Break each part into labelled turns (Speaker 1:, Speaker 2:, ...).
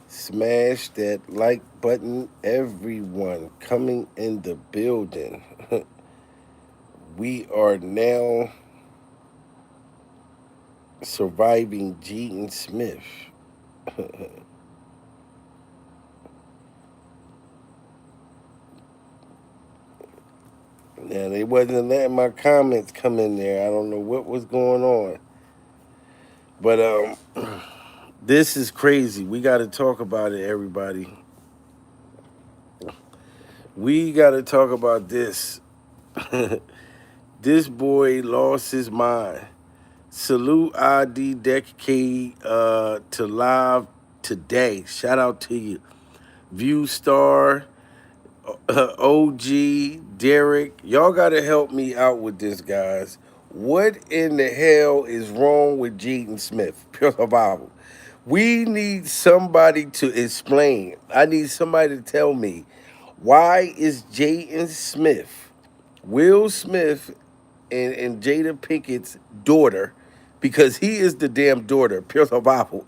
Speaker 1: Smash that like button, everyone coming in the building. We are now surviving Jaden Smith. Now, they wasn't letting my comments come in there. I don't know what was going on. But this is crazy. We got to talk about it, everybody. We got to talk about this. This boy lost his mind. Salute ID Decade to live today. Shout out to you. View Star, OG, Derek. Y'all got to help me out with this, guys. What in the hell is wrong with Jaden Smith? Pure survival. We need somebody to explain. I need somebody to tell me why is Jaden Smith, Will Smith, and Jada Pinkett's daughter, because he is the damn daughter, pure survival.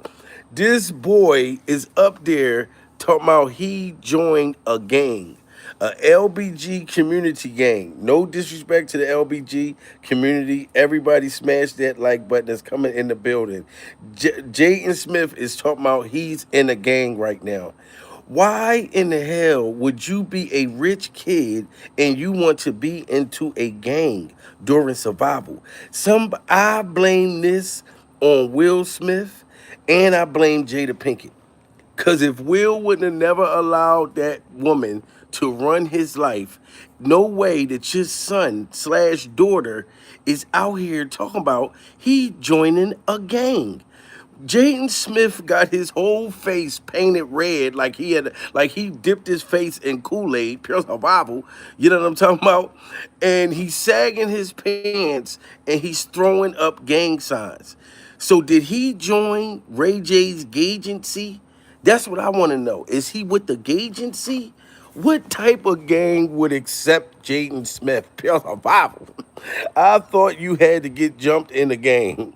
Speaker 1: This boy is up there talking about he joined a gang, a LBG community gang. No disrespect to the LBG community. Everybody smash that like button that's coming in the building. Jaden Smith is talking about he's in a gang right now. Why in the hell would you be a rich kid and you want to be into a gang during survival? I blame this on Will Smith and I blame Jada Pinkett. Because if Will wouldn't have never allowed that woman to run his life, no way that your son slash daughter is out here talking about he joining a gang. Jaden Smith got his whole face painted red like he dipped his face in Kool-Aid, pure survival. You know what I'm talking about? And he's sagging his pants and he's throwing up gang signs. So did he join Ray J's Gagency? That's what I want to know. Is he with the Gagency? What type of gang would accept Jaden Smith? Pure survival. I thought you had to get jumped in a gang.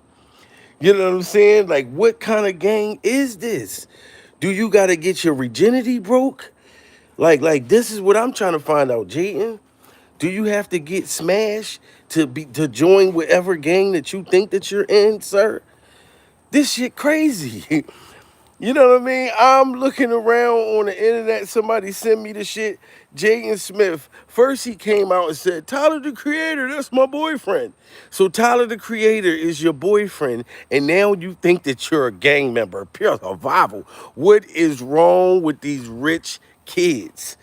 Speaker 1: You know what I'm saying? Like, what kind of gang is this? Do you got to get your virginity broke? Like this is what I'm trying to find out, Jaden. Do you have to get smashed to join whatever gang that you think that you're in, sir? This shit crazy. You know what I mean? I'm looking around on the internet. Somebody sent me the shit. Jaden Smith. First, he came out and said, Tyler the Creator, that's my boyfriend. So Tyler the Creator is your boyfriend, and now you think that you're a gang member. Pure survival. What is wrong with these rich kids?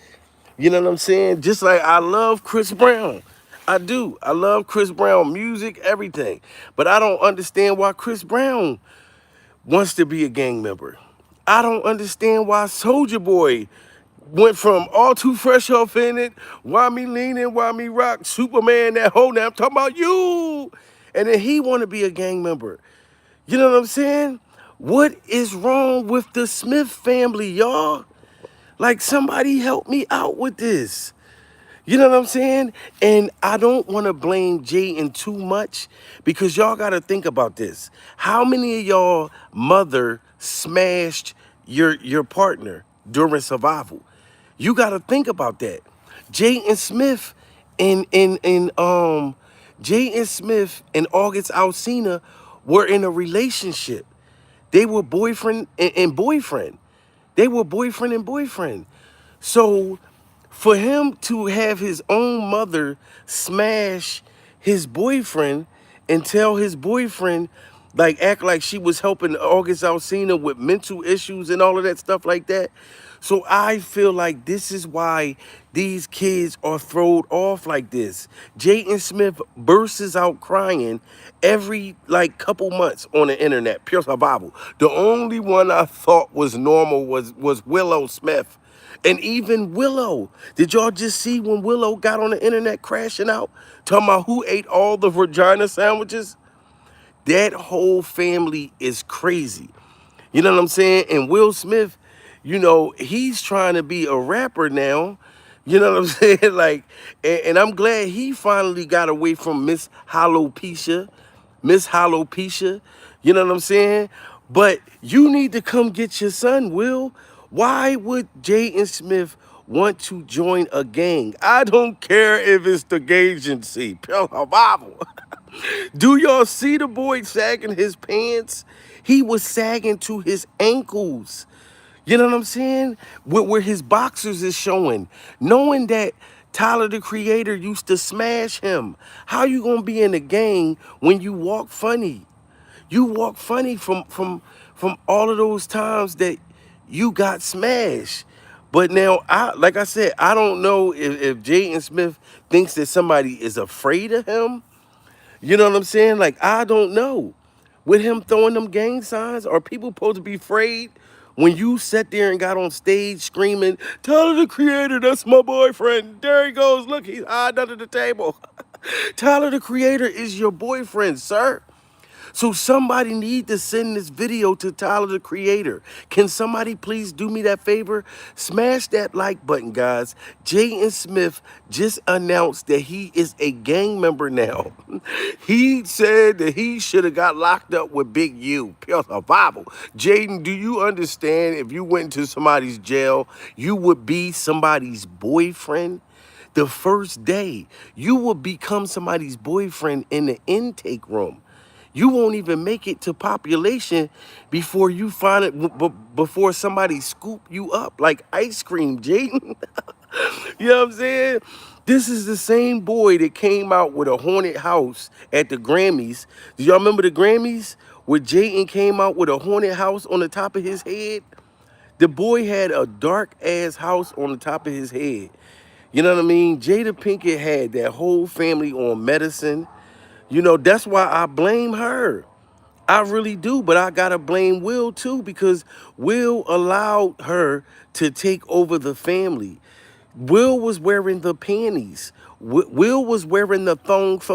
Speaker 1: You know what I'm saying? Just like I love Chris Brown. I do. I love Chris Brown music, everything. But I don't understand why Chris Brown wants to be a gang member. I don't understand why Soldier Boy went from all too fresh off in it, why me leaning, why me rock, Superman, that whole now I'm talking about you. And then he want to be a gang member. You know what I'm saying? What is wrong with the Smith family, y'all? Like, somebody help me out with this. You know what I'm saying? And I don't want to blame Jaden too much because y'all got to think about this. How many of y'all mother smashed your partner during survival? You got to think about that. Jaden Smith and Jaden Smith and August Alsina were in a relationship. They were boyfriend and boyfriend. They were boyfriend and boyfriend. So for him to have his own mother smash his boyfriend and tell his boyfriend, like, act like she was helping August Alsina with mental issues and all of that stuff like that. So I feel like this is why these kids are thrown off like this. Jaden Smith bursts out crying every like couple months on the internet, pure survival. The only one I thought was normal was Willow Smith. And even Willow, did y'all just see when Willow got on the internet crashing out, talking about who ate all the vagina sandwiches? That whole family is crazy. You know what I'm saying? And Will Smith, you know, he's trying to be a rapper now. You know what I'm saying? Like, and I'm glad he finally got away from Miss Alopecia. You know what I'm saying? But you need to come get your son, Will. Why would Jaden Smith want to join a gang? I don't care if it's the agency. Bible. Do y'all see the boy sagging his pants? He was sagging to his ankles. You know what I'm saying? Where his boxers is showing. Knowing that Tyler the Creator used to smash him. How you gonna be in a gang when you walk funny? You walk funny from all of those times that you got smashed. But now, like I said, I don't know if Jaden Smith thinks that somebody is afraid of him. You know what I'm saying? Like, I don't know. With him throwing them gang signs, are people supposed to be afraid when you sat there and got on stage screaming, Tyler the Creator, that's my boyfriend. There he goes. Look, he's hiding under the table. Tyler the Creator is your boyfriend, sir. So somebody need to send this video to Tyler the Creator. Can somebody please do me that favor? Smash that like button, guys. Jaden Smith just announced that he is a gang member now. He said that he should have got locked up with Big U. Pure survival. Jaden, do you understand if you went to somebody's jail, you would be somebody's boyfriend? The first day, you will become somebody's boyfriend in the intake room. You won't even make it to population before you find it, before somebody scoop you up like ice cream, Jaden. You know what I'm saying? This is the same boy that came out with a haunted house at the Grammys. Do y'all remember the Grammys? Where Jaden came out with a haunted house on the top of his head? The boy had a dark ass house on the top of his head. You know what I mean? Jada Pinkett had that whole family on medicine. You know, that's why I blame her. I really do, but I gotta blame Will too because Will allowed her to take over the family. Will was wearing the panties. Will was wearing the thongs.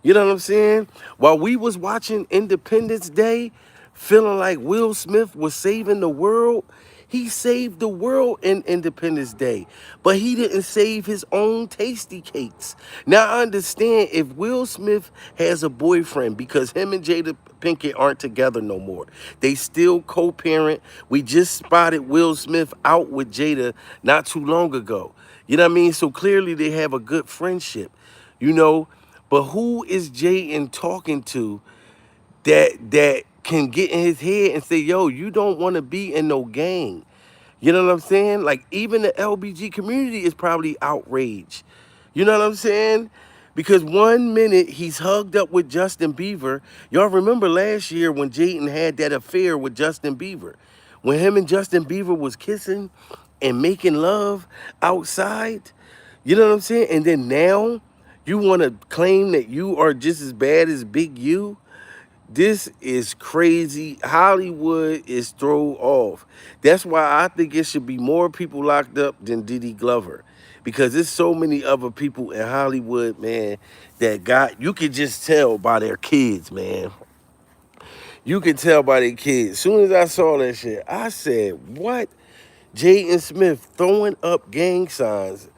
Speaker 1: You know what I'm saying? While we was watching Independence Day, feeling like Will Smith was saving the world, he saved the world in Independence Day, but he didn't save his own tasty cakes. Now I understand if Will Smith has a boyfriend because him and Jada Pinkett aren't together no more. They still co-parent. We just spotted Will Smith out with Jada not too long ago. You know what I mean? So clearly they have a good friendship, you know. But who is Jaden talking to that can get in his head and say, yo, you don't want to be in no gang? You know what I'm saying? Like, even the LBG community is probably outraged. You know what I'm saying? Because 1 minute he's hugged up with Justin Bieber. Y'all remember last year when Jaden had that affair with Justin Bieber? When him and Justin Bieber was kissing and making love outside? You know what I'm saying? And then now you want to claim that you are just as bad as Big U? This is crazy. Hollywood is thrown off. That's why I think it should be more people locked up than Diddy Glover. Because there's so many other people in Hollywood, man, that you could just tell by their kids, man. You can tell by their kids. As soon as I saw that shit, I said, what? Jaden Smith throwing up gang signs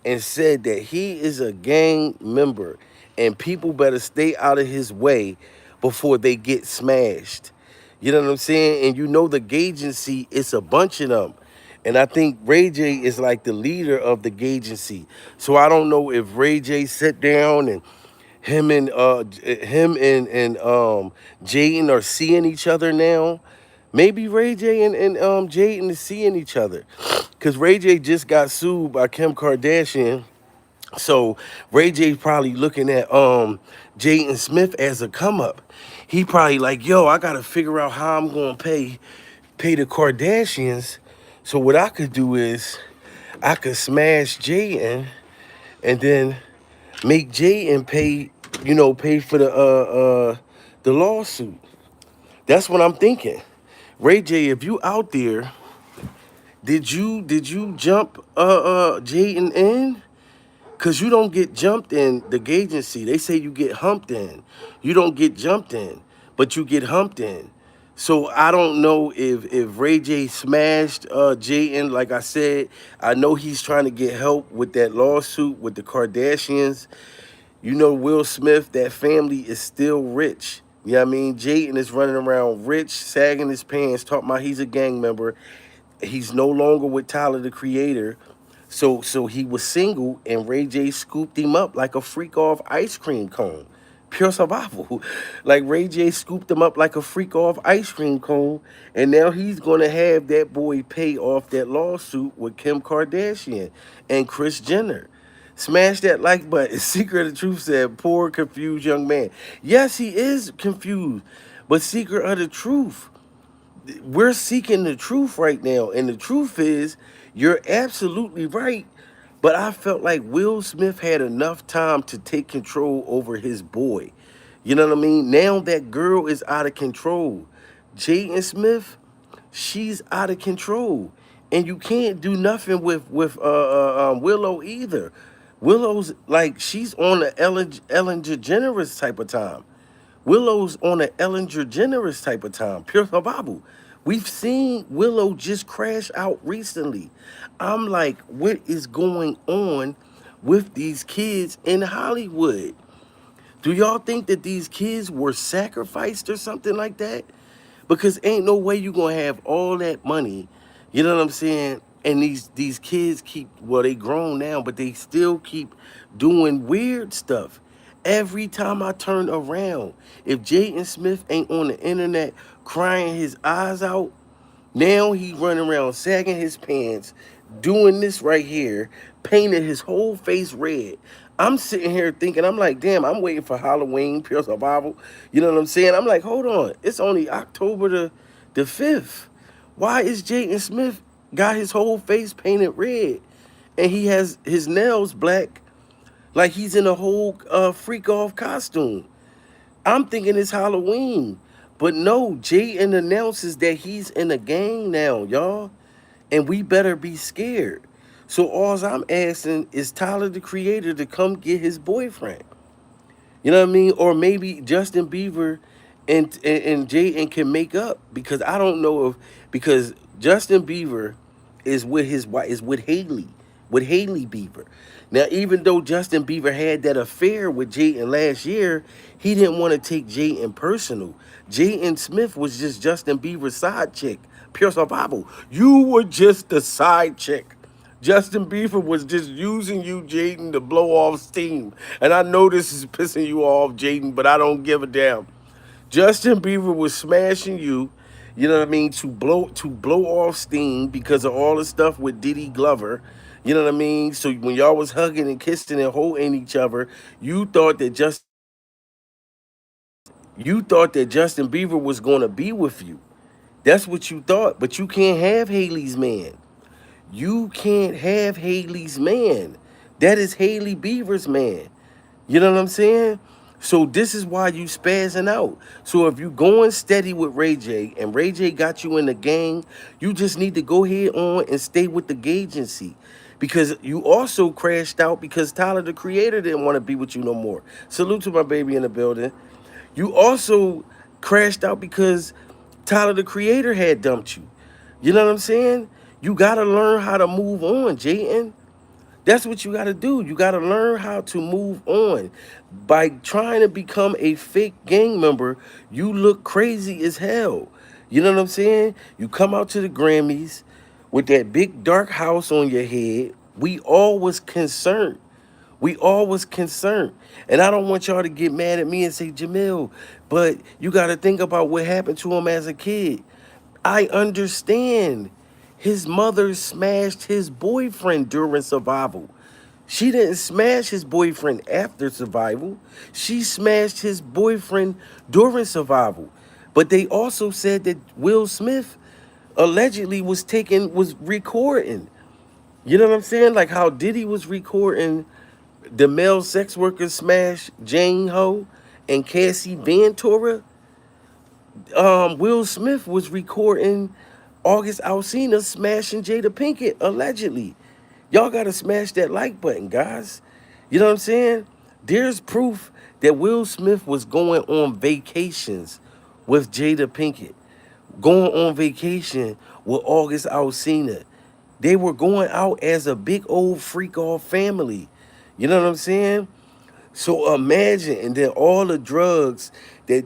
Speaker 1: and said that he is a gang member and people better stay out of his way before they get smashed. You know what I'm saying? And you know the agency, it's a bunch of them. And I think Ray J is like the leader of the agency. So I don't know if Ray J sat down and him and Jaden are seeing each other now. Maybe Ray J and Jaden is seeing each other. Cause Ray J just got sued by Kim Kardashian. So Ray J probably looking at Jaden Smith as a come up. He probably like, yo, I gotta figure out how I'm gonna pay the Kardashians. So what I could do is I could smash Jaden and then make Jaden pay for the lawsuit. That's what I'm thinking. Ray J, if you out there, did you jump Jaden in? Cause you don't get jumped in the agency. They say you get humped in. You don't get jumped in, but you get humped in. So I don't know if Ray J smashed Jaden. Like I said, I know he's trying to get help with that lawsuit with the Kardashians. You know, Will Smith, that family is still rich. You know what I mean? Jaden is running around rich, sagging his pants, talking about he's a gang member. He's no longer with Tyler the Creator. So he was single and Ray J scooped him up like a freak off ice cream cone. Pure survival. Like Ray J scooped him up like a freak off ice cream cone, and now he's gonna have that boy pay off that lawsuit with Kim Kardashian and Kris Jenner. Smash that like button. Secret of the Truth said, poor confused young man. Yes, he is confused. But Secret of the Truth, we're seeking the truth right now, and the truth is you're absolutely right, but I felt like Will Smith had enough time to take control over his boy. You know what I mean? Now that girl is out of control. Jaden Smith, she's out of control, and you can't do nothing with Willow either. Willow's like she's on the Ellen DeGeneres type of time. Willow's on an Ellen DeGeneres type of time, pure survival. We've seen Willow just crash out recently. I'm like, what is going on with these kids in Hollywood? Do y'all think that these kids were sacrificed or something like that? Because ain't no way you gonna have all that money, you know what I'm saying? And these kids keep, well, they grown now, but they still keep doing weird stuff. Every time I turn around, if Jaden Smith ain't on the internet crying his eyes out, now he running around sagging his pants, doing this right here, painted his whole face red. I'm sitting here thinking, I'm like, damn, I'm waiting for Halloween, Pure Survival. You know what I'm saying? I'm like, hold on, it's only October the 5th. Why is Jaden Smith got his whole face painted red and he has his nails black like he's in a whole freak off costume? I'm thinking it's Halloween. But no, Jaden announces that he's in a gang now, y'all. And we better be scared. So all I'm asking is Tyler the Creator to come get his boyfriend. You know what I mean? Or maybe Justin Bieber and Jaden can make up, because I don't know if, because Justin Bieber is with his wife, is with Haley Bieber. Now, even though Justin Bieber had that affair with Jaden last year, he didn't want to take Jaden personal. Jaden Smith was just Justin Bieber's side chick. Pure survival. You were just the side chick. Justin Bieber was just using you, Jaden, to blow off steam. And I know this is pissing you off, Jaden, but I don't give a damn. Justin Bieber was smashing you, you know what I mean, to blow off steam because of all the stuff with Diddy Glover. You know what I mean? So when y'all was hugging and kissing and holding each other, you thought that Justin Bieber was gonna be with you. That's what you thought, but you can't have Haley's man. You can't have Haley's man. That is Haley Bieber's man. You know what I'm saying? So this is why you spazzing out. So if you going steady with Ray J and Ray J got you in the gang, you just need to go ahead on and stay with the agency. Because you also crashed out because Tyler the Creator didn't want to be with you no more. Salute to my baby in the building. You also crashed out because Tyler the Creator had dumped you. You know what I'm saying? You gotta learn how to move on, Jayden. That's what you gotta do. You gotta learn how to move on. By trying to become a fake gang member, you look crazy as hell. You know what I'm saying? You come out to the Grammys with that big dark house on your head. We all was concerned. We all was concerned. And I don't want y'all to get mad at me and say, Jamil, but you got to think about what happened to him as a kid. I understand. His mother smashed his boyfriend during survival. She didn't smash his boyfriend after survival. She smashed his boyfriend during survival. But they also said that Will Smith allegedly was recording. You know what I'm saying? Like how Diddy was recording the male sex worker smash Jane Ho and Cassie Ventura. Will Smith was recording August Alsina smashing Jada Pinkett, allegedly. Y'all gotta smash that like button, guys. You know what I'm saying? There's proof that Will Smith was going on vacations with Jada Pinkett, going on vacation with August Alsina. They were going out as a big old freak off family. You know what I'm saying? So imagine, and then all the drugs that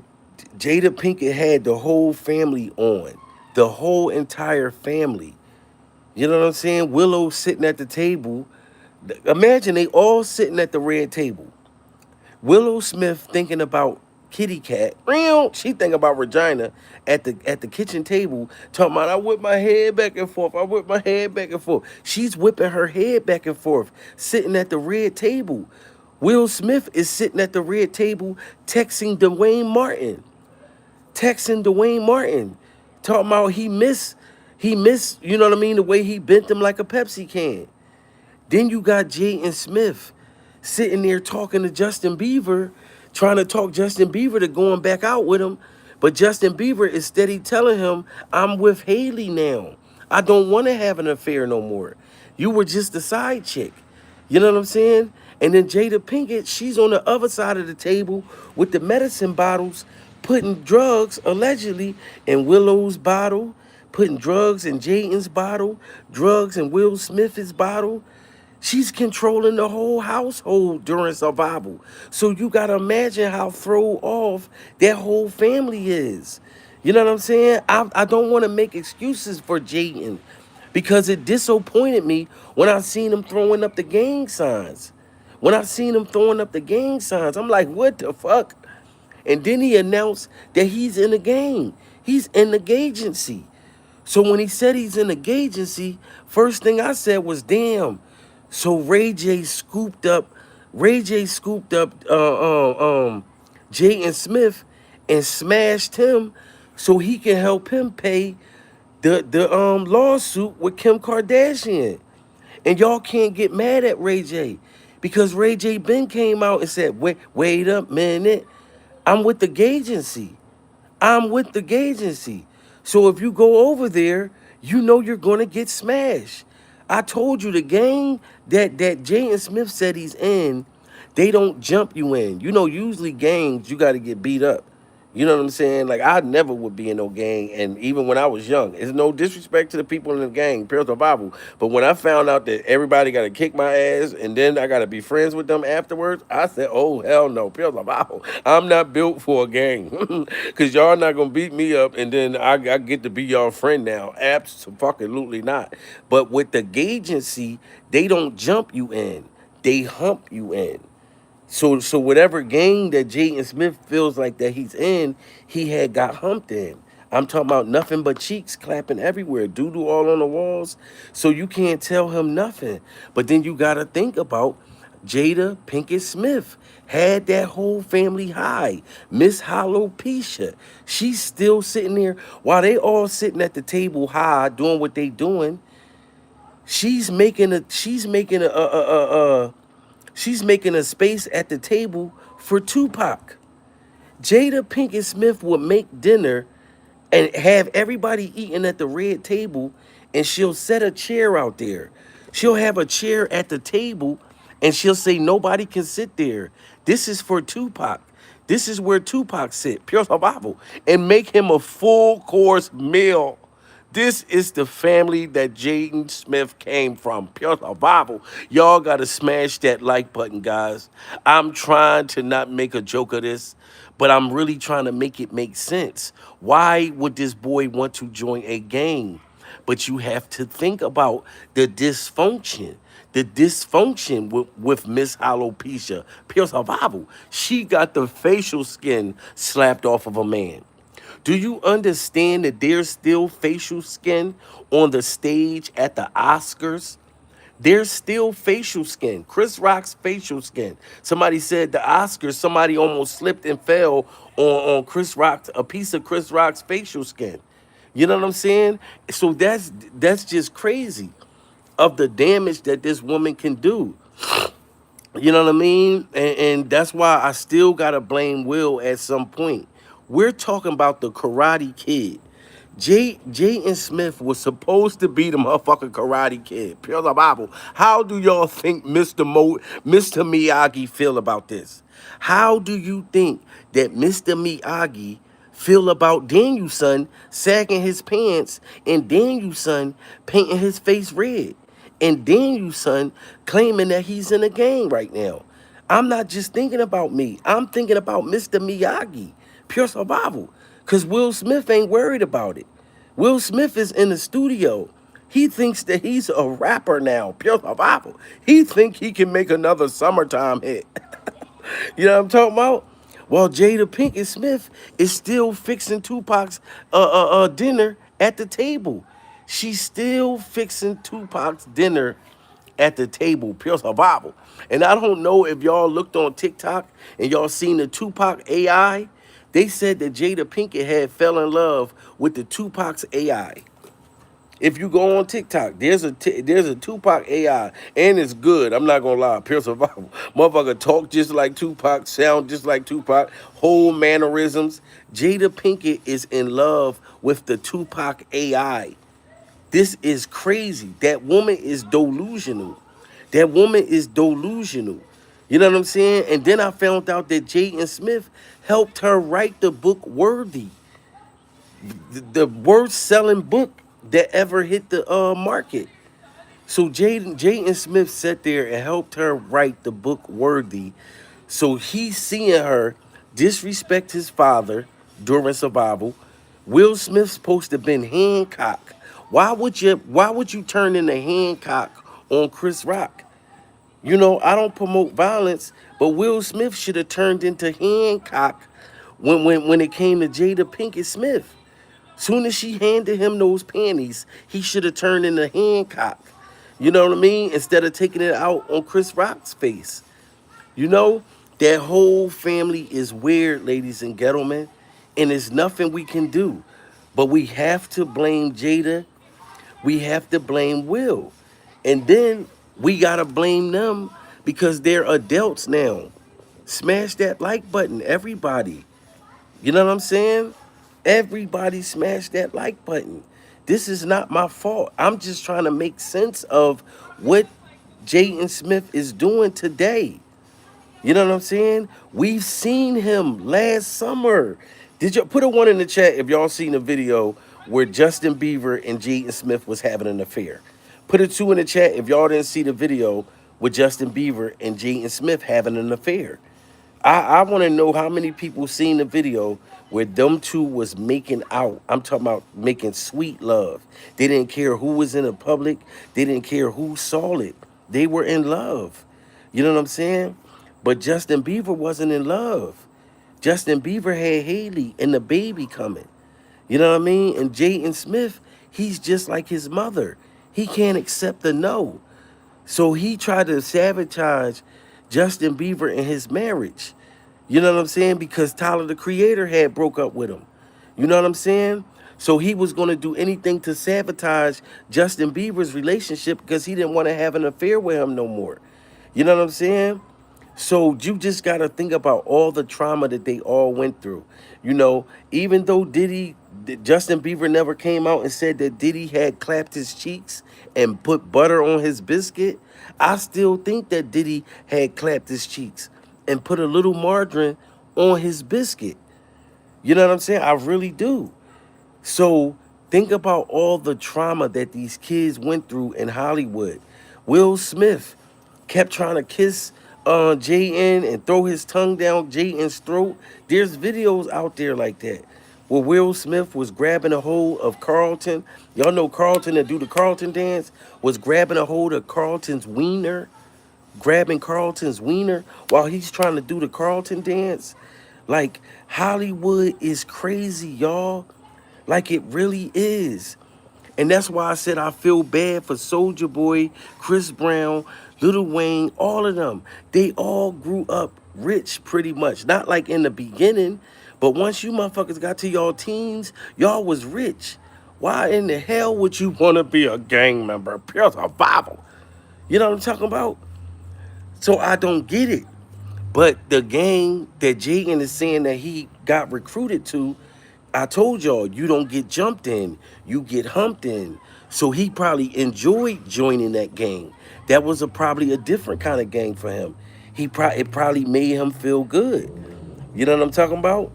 Speaker 1: Jada Pinkett had the whole family on, the whole entire family. You know what I'm saying? Willow sitting at the table. Imagine they all sitting at the red table. Willow Smith thinking about kitty cat. She thinking about Regina at the kitchen table, talking about I whip my head back and forth. I whip my head back and forth. She's whipping her head back and forth, sitting at the red table. Will Smith is sitting at the red table texting Dwayne Martin. Dwayne Martin. Talking about he missed, you know what I mean, the way he bent him like a Pepsi can. Then you got Jaden Smith sitting there talking to Justin Bieber, trying to talk Justin Bieber to going back out with him. But Justin Bieber is steady telling him, I'm with Haley now. I don't want to have an affair no more. You were just a side chick. You know what I'm saying? And then Jada Pinkett, she's on the other side of the table with the medicine bottles, putting drugs, allegedly, in Willow's bottle, putting drugs in Jaden's bottle, drugs in Will Smith's bottle. She's controlling the whole household during survival. So you gotta imagine how thrown off that whole family is. You know what I'm saying? I don't want to make excuses for Jaden because it disappointed me when I seen him throwing up the gang signs. When I seen him throwing up the gang signs, I'm like, what the fuck? And then he announced that he's in the game. He's in the agency. So when he said he's in the agency, first thing I said was, damn. So Ray J scooped up Jaden Smith and smashed him so he can help him pay the lawsuit with Kim Kardashian. And y'all can't get mad at Ray J because Ray J Ben came out and said, wait a minute, I'm with the agency. I'm with the agency. So if you go over there, you know you're gonna get smashed. I told you the gang that Jaden Smith said he's in, they don't jump you in. You know, usually gangs you gotta get beat up. You know what I'm saying? Like I never would be in no gang, and even when I was young, it's no disrespect to the people in the gang, pure survival. But when I found out that everybody got to kick my ass, and then I got to be friends with them afterwards, I said, "Oh hell no, pure survival! I'm not built for a gang, cause y'all not gonna beat me up, and then I get to be your friend now. Absolutely not. But with the agency, they don't jump you in, they hump you in. So whatever gang that Jaden Smith feels like that he's in, he had got humped in. I'm talking about nothing but cheeks clapping everywhere, doo-doo all on the walls. So you can't tell him nothing. But then you gotta think about Jada Pinkett Smith had that whole family high. Miss Alopecia, she's still sitting there while they all sitting at the table high doing what they doing. She's making a space at the table for Tupac. Jada Pinkett Smith would make dinner and have everybody eating at the red table, and she'll set a chair out there. She'll have a chair at the table, and she'll say nobody can sit there. This is for Tupac. This is where Tupac sit, pure survival, and make him a full course meal. This is the family that Jaden Smith came from. Pure survival. Y'all got to smash that like button, guys. I'm trying to not make a joke of this, but I'm really trying to make it make sense. Why would this boy want to join a gang? But you have to think about the dysfunction. The dysfunction with Miss Alopecia. Pure survival. She got the facial skin slapped off of a man. Do you understand that there's still facial skin on the stage at the Oscars? There's still facial skin. Chris Rock's facial skin. Somebody said the Oscars, somebody almost slipped and fell on Chris Rock, a piece of Chris Rock's facial skin. You know what I'm saying? So that's just crazy of the damage that this woman can do. You know what I mean? And that's why I still gotta blame Will at some point. We're talking about the Karate Kid. Jaden Smith was supposed to be the motherfucking Karate Kid. Pure the Bible. How do y'all think Mr. Miyagi feel about this? How do you think that Mr. Miyagi feel about Daniel-san sagging his pants and Daniel-san painting his face red? And Daniel-san claiming that he's in a gang right now. I'm not just thinking about me. I'm thinking about Mr. Miyagi. Pure survival. Because Will Smith ain't worried about it. Will Smith is in the studio. He thinks that he's a rapper now. Pure survival. He think he can make another summertime hit. You know what I'm talking about? While Jada Pinkett Smith is still fixing Tupac's dinner at the table. She's still fixing Tupac's dinner at the table. Pure survival. And I don't know if y'all looked on TikTok and y'all seen the Tupac AI. They said that Jada Pinkett had fell in love with the Tupac's AI. If you go on TikTok, there's a Tupac AI, and it's good. I'm not gonna lie, pure survival. Motherfucker talk just like Tupac, sound just like Tupac, whole mannerisms. Jada Pinkett is in love with the Tupac AI. This is crazy. That woman is delusional. That woman is delusional. You know what I'm saying? And then I found out that Jaden Smith helped her write the book Worthy, the worst selling book that ever hit the market. So Jaden Smith sat there and helped her write the book Worthy. So he's seeing her disrespect his father during survival. Will Smith's supposed to have been Hancock. Why would you turn into Hancock on Chris Rock? You know, I don't promote violence, but Will Smith should have turned into Hancock when it came to Jada Pinkett Smith. Soon as she handed him those panties, he should have turned into Hancock. You know what I mean? Instead of taking it out on Chris Rock's face. You know, that whole family is weird, ladies and gentlemen, and there's nothing we can do. But we have to blame Jada. We have to blame Will. And then we got to blame them because they're adults now. Smash that like button, everybody. You know what I'm saying? Everybody smash that like button. This is not my fault. I'm just trying to make sense of what Jaden Smith is doing today. You know what I'm saying? We've seen him last summer. Did you put a one in the chat if y'all seen a video where Justin Bieber and Jaden Smith was having an affair? Put a two in the chat if y'all didn't see the video with Justin Bieber and Jaden Smith having an affair. I want to know how many people seen the video where them two was making out. I'm talking about making sweet love. They didn't care who was in the public. They didn't care who saw it. They were in love. You know what I'm saying? But Justin Bieber wasn't in love. Justin Bieber had Haley and the baby coming. You know what I mean? And Jaden Smith, he's just like his mother. He can't accept the no. So he tried to sabotage Justin Bieber and his marriage. You know what I'm saying? Because Tyler, the Creator, had broke up with him. You know what I'm saying? So he was going to do anything to sabotage Justin Bieber's relationship because he didn't want to have an affair with him no more. You know what I'm saying? So you just got to think about all the trauma that they all went through. You know, even though Justin Bieber never came out and said that Diddy had clapped his cheeks and put butter on his biscuit, I still think that Diddy had clapped his cheeks and put a little margarine on his biscuit. You know what I'm saying? I really do. So think about all the trauma that these kids went through in Hollywood. Will Smith kept trying to kiss Jaden and throw his tongue down Jaden's throat. There's videos out there like that where Will Smith was grabbing a hold of Carlton. Y'all know Carlton that do the Carlton dance was grabbing a hold of Carlton's wiener, grabbing Carlton's wiener while he's trying to do the Carlton dance. Like, Hollywood is crazy, y'all. Like, it really is. And that's why I said I feel bad for Soulja Boy, Chris Brown, Lil Wayne, all of them. They all grew up rich pretty much. Not like in the beginning, but once you motherfuckers got to y'all teens, y'all was rich. Why in the hell would you want to be a gang member? Pure survival. You know what I'm talking about? So I don't get it. But the gang that Jaden is saying that he got recruited to, I told y'all, you don't get jumped in, you get humped in. So he probably enjoyed joining that gang. That was probably a different kind of gang for him. It probably made him feel good. You know what I'm talking about?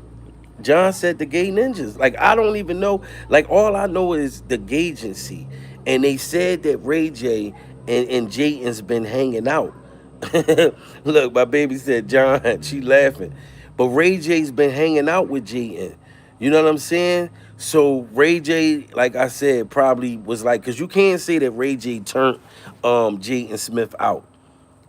Speaker 1: John said the gay ninjas. Like, I don't even know. Like, all I know is the Gagency. And they said that Ray J and Jaden's been hanging out. Look, my baby said, John, she laughing. But Ray J's been hanging out with Jaden. You know what I'm saying? So Ray J, like I said, probably was like, cause you can't say that Ray J turned Jaden Smith out.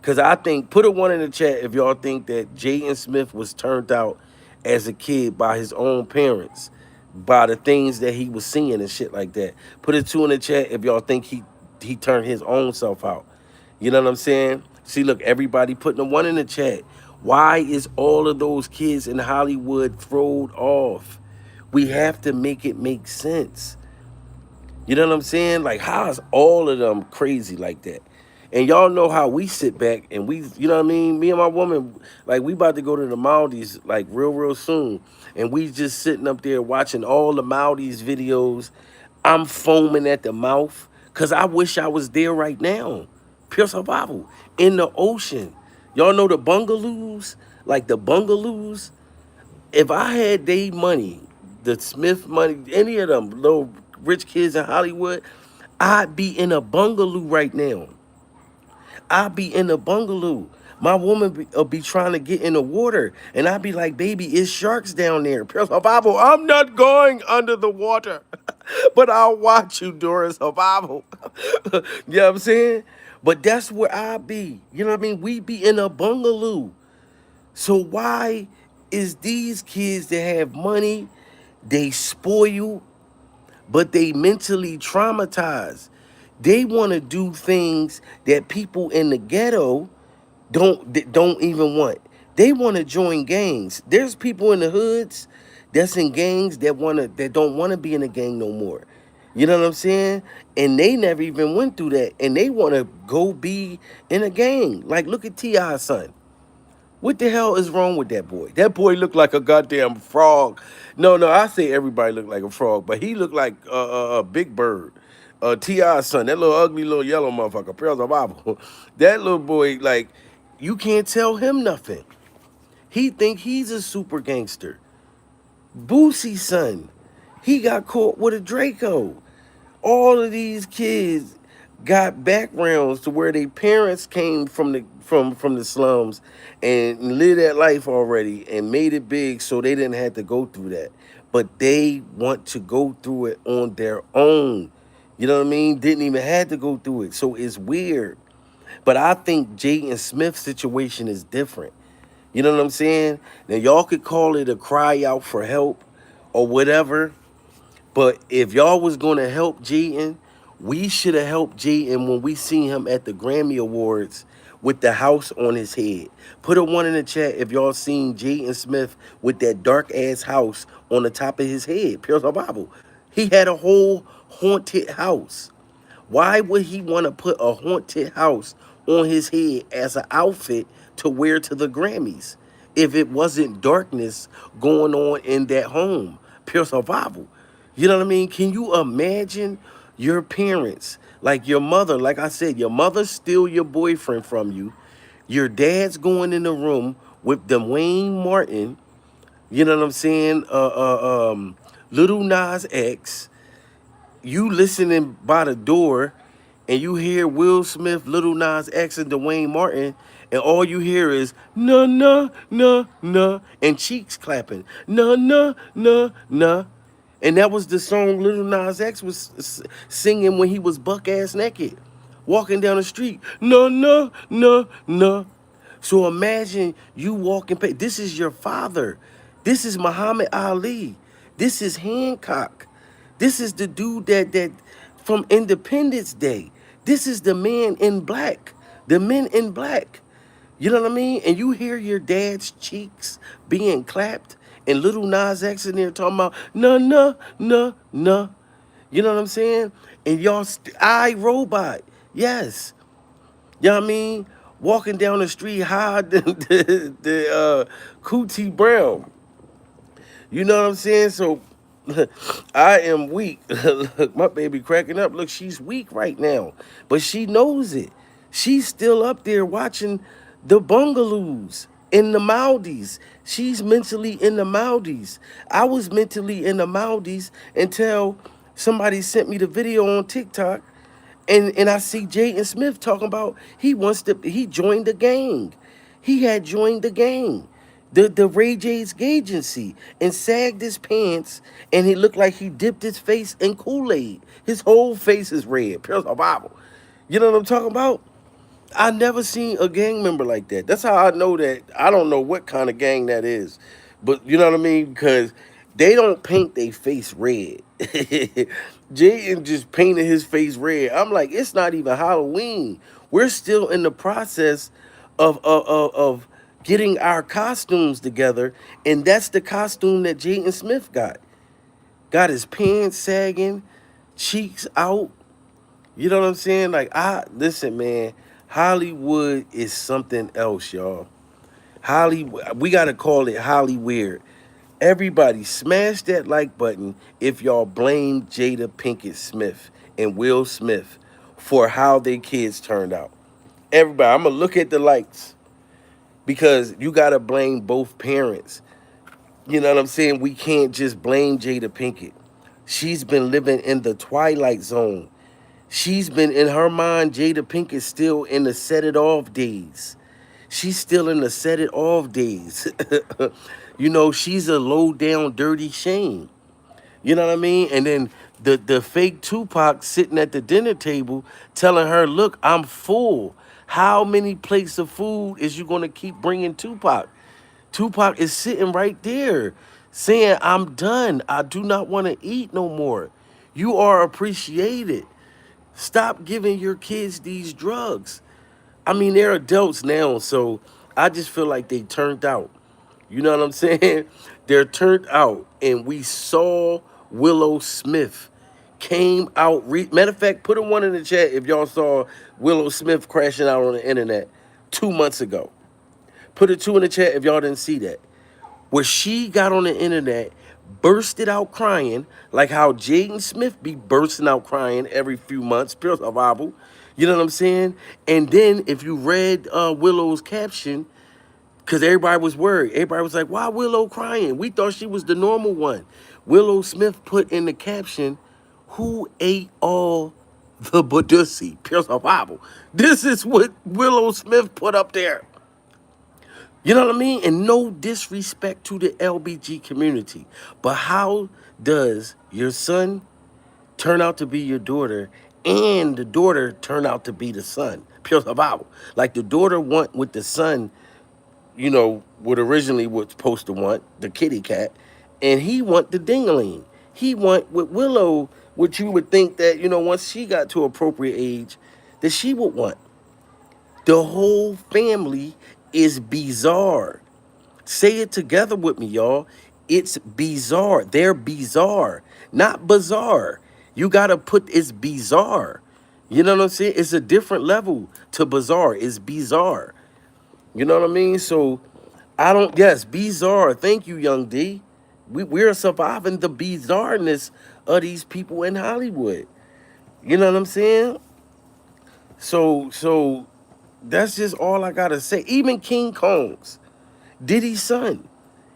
Speaker 1: Cause I think, put a one in the chat if y'all think that Jaden Smith was turned out as a kid by his own parents, by the things that he was seeing and shit like that. Put a two in the chat if y'all think he turned his own self out. You know what I'm saying? See, look, everybody putting a one in the chat. Why is all of those kids in Hollywood thrown off? We have to make it make sense. You know what I'm saying? Like, how is all of them crazy like that? And y'all know how we sit back and we, you know what I mean? Me and my woman, like, we about to go to the Maldives, like, real soon. And we just sitting up there watching all the Maldives videos. I'm foaming at the mouth because I wish I was there right now. Pure survival. In the ocean. Y'all know the bungalows? Like, the bungalows? If I had they money, the Smith money, any of them little rich kids in Hollywood, I'd be in a bungalow right now. I'd be in a bungalow. My woman will be trying to get in the water, and I'd be like, "Baby, it's sharks down there." Pure survival. I'm not going under the water, but I'll watch you during survival. You know what I'm saying? But that's where I be. You know what I mean? We be in a bungalow. So why is these kids that have money, they spoil, but they mentally traumatized? They want to do things that people in the ghetto don't even want. They want to join gangs. There's people in the hoods that's in gangs that don't want to be in a gang no more. You know what I'm saying? And they never even went through that, and they want to go be in a gang. Like, look at T.I.'s son. What the hell is wrong with that boy? That boy looked like a goddamn frog. No, I say everybody looked like a frog, but he looked like a big bird. T.I.'s son, that little ugly little yellow motherfucker, Pearls of Bible. That little boy, like, you can't tell him nothing. He think he's a super gangster. Boosie's son, he got caught with a Draco. All of these kids got backgrounds to where their parents came from the slums and lived that life already and made it big so they didn't have to go through that. But they want to go through it on their own. You know what I mean? Didn't even have to go through it. So it's weird. But I think Jaden Smith's situation is different. You know what I'm saying? Now y'all could call it a cry out for help or whatever. But if y'all was gonna help Jaden, we should have helped Jaden when we seen him at the Grammy Awards with the house on his head. Put a one in the chat if y'all seen Jaden Smith with that dark ass house on the top of his head. Pure Bible. He had a whole haunted house. Why would he want to put a haunted house on his head as an outfit to wear to the Grammys if it wasn't darkness going on in that home? Pure survival. You know what I mean? Can you imagine your parents, like your mother, like I said, your mother steal your boyfriend from you. Your dad's going in the room with Dwayne Martin, you know what I'm saying? Little Nas X, you listening by the door and you hear Will Smith, Little Nas X, and Dwayne Martin, and all you hear is na na na na and cheeks clapping. Na na na na. And that was the song Little Nas X was singing when he was buck ass naked, walking down the street. Na na na na. So imagine you walking. This is your father. This is Muhammad Ali. This is Hancock. This is the dude that from Independence Day. This is the man in black. The men in black. You know what I mean? And you hear your dad's cheeks being clapped and Little Nas X in there talking about no, no, no, no. You know what I'm saying? And y'all, I Robot. Yes. You know what I mean? Walking down the street, hide the Cootie Brown. You know what I'm saying? So I am weak. Look, my baby cracking up. Look, she's weak right now. But she knows it. She's still up there watching the bungalows in the Maldives. She's mentally in the Maldives. I was mentally in the Maldives until somebody sent me the video on TikTok and I see Jaden Smith talking about he joined the gang. He had joined the gang. The Ray J's agency and sagged his pants, and he looked like he dipped his face in Kool-Aid. His whole face is red. Pure Bible. You know what I'm talking about? I never seen a gang member like that. That's how I know that. I don't know what kind of gang that is, but you know what I mean, because they don't paint their face red. Jaden just painted his face red. I'm like, it's not even Halloween. We're still in the process of getting our costumes together, and that's the costume that Jaden Smith got. Got his pants sagging, cheeks out, you know what I'm saying? Like, I listen, man. Hollywood is something else, y'all. Hollywood, we gotta call it Hollyweird. Everybody, smash that like button if y'all blame Jada Pinkett Smith and Will Smith for how their kids turned out. Everybody, I'm gonna look at the likes because you gotta blame both parents. You know what I'm saying? We can't just blame Jada Pinkett. She's been living in the twilight zone. She's been in her mind. Jada Pinkett still in the set it off days. She's still in the set it off days. You know, she's a low down dirty shame. You know what I mean? And then the fake Tupac sitting at the dinner table telling her, "Look, I'm full. How many plates of food is you gonna keep bringing Tupac?" Tupac is sitting right there saying, "I'm done. I do not want to eat no more. You are appreciated. Stop giving your kids these drugs." I mean, they're adults now, so I just feel like they turned out. You know what I'm saying? They're turned out, and we saw Willow Smith came out. Matter of fact, put a one in the chat if y'all saw Willow Smith crashing out on the internet 2 months ago. Put a two in the chat if y'all didn't see that, where she got on the internet, bursted out crying, like how Jaden Smith be bursting out crying every few months, pure survival. You know what I'm saying? And then if you read Willow's caption, because everybody was worried, everybody was like, "Why Willow crying? We thought she was the normal one." Willow Smith put in the caption, "Who ate all the Badusi?" Pure survival. This is what Willow Smith put up there. You know what I mean? And no disrespect to the LBG community. But how does your son turn out to be your daughter and the daughter turn out to be the son? Pure survival. Like the daughter want what the son, what originally was supposed to want, the kitty cat, and he want the dingaling. He want with Willow, what you would think that, once she got to appropriate age, that she would want. The whole family is bizarre. Say it together with me, y'all. It's bizarre. They're bizarre, not bizarre. You gotta put it's bizarre. You know what I'm saying? It's a different level to bizarre. It's bizarre. You know what I mean? So I don't. Yes, bizarre. Thank you, Young D. We're surviving the bizarreness of these people in Hollywood. You know what I'm saying? So that's just all I gotta say. Even King Combs, Diddy's son.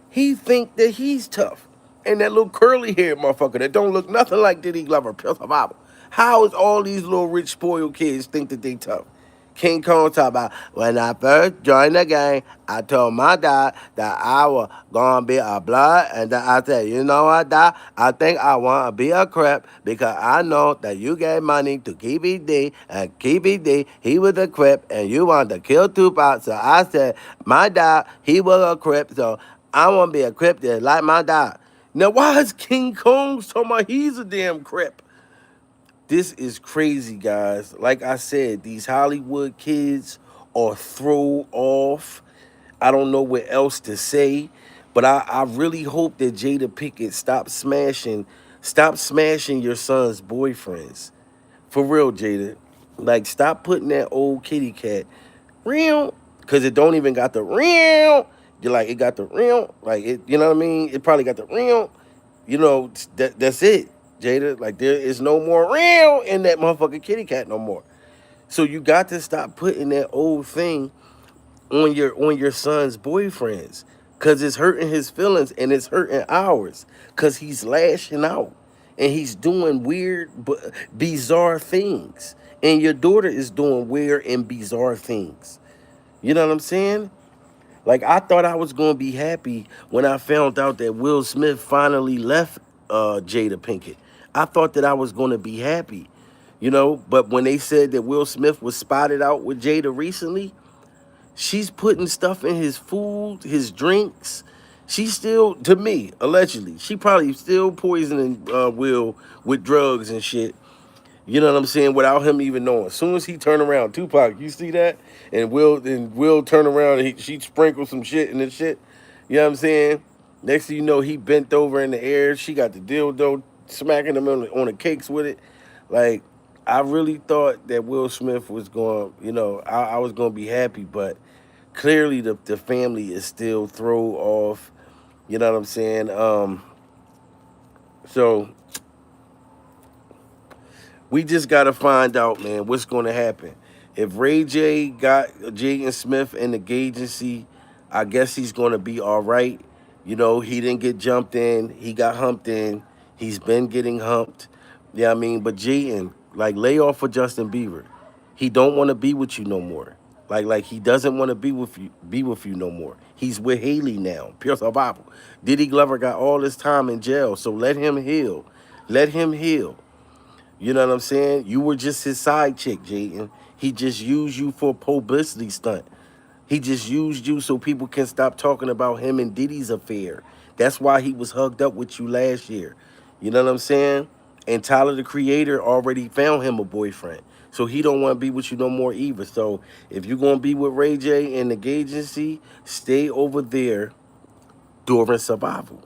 Speaker 1: He think that he's tough. And that little curly haired motherfucker that don't look nothing like Diddy Glover, pure survival. How is all these little rich spoiled kids think that they tough? King Kong talk about, when I first joined the gang, I told my dad that I was gonna be a blood, and that I said, you know what, dad? I think I wanna be a crip because I know that you gave money to KBD, and KBD, he was a crip, and you wanted to kill Tupac. So I said, my dad, he was a crip, so I wanna be a crip just like my dad. Now, why is King Kong talking about he's a damn crip? This is crazy, guys. Like I said, these Hollywood kids are throw off. I don't know what else to say, but I really hope that Jada Pinkett stop smashing your son's boyfriends. For real, Jada. Like, stop putting that old kitty cat real, because it don't even got the real. You're like, it got the real. Like, it, you know what I mean? It probably got the real. That's it, Jada. Like, there is no more real in that motherfucking kitty cat no more. So you got to stop putting that old thing on your son's boyfriends, because it's hurting his feelings and it's hurting ours, because he's lashing out and he's doing weird bizarre things, and your daughter is doing weird and bizarre things. You know what I'm saying? Like I thought I was gonna be happy when I found out that Will Smith finally left Jada Pinkett. I thought that I was gonna be happy, But when they said that Will Smith was spotted out with Jada recently, she's putting stuff in his food, his drinks. She's still, to me, allegedly, she probably still poisoning Will with drugs and shit. You know what I'm saying? Without him even knowing. As soon as he turned around, Tupac, you see that? And Will turn around and she sprinkled some shit in the shit. You know what I'm saying? Next thing you know, he bent over in the air. She got the dildo smacking him on the cakes with it. Like, I really thought that Will Smith was going, I was going to be happy, but clearly the family is still thrown off. You know what I'm saying? So we just gotta find out, man, what's gonna happen. If Ray J got Jaden Smith in the agency, I guess he's gonna be all right. He didn't get jumped in, he got humped in. He's been getting humped. Yeah, I mean, but Jaden, like, lay off for Justin Bieber. He don't want to be with you no more. Like he doesn't want to be with you no more. He's with Haley now. Pure Bible. Diddy Glover got all this time in jail, so let him heal. Let him heal. You know what I'm saying? You were just his side chick, Jayden. He just used you for a publicity stunt. He just used you so people can stop talking about him and Diddy's affair. That's why he was hugged up with you last year. You know what I'm saying? And Tyler, the creator, already found him a boyfriend. So he don't want to be with you no more either. So if you're going to be with Ray J and the agency, stay over there during survival.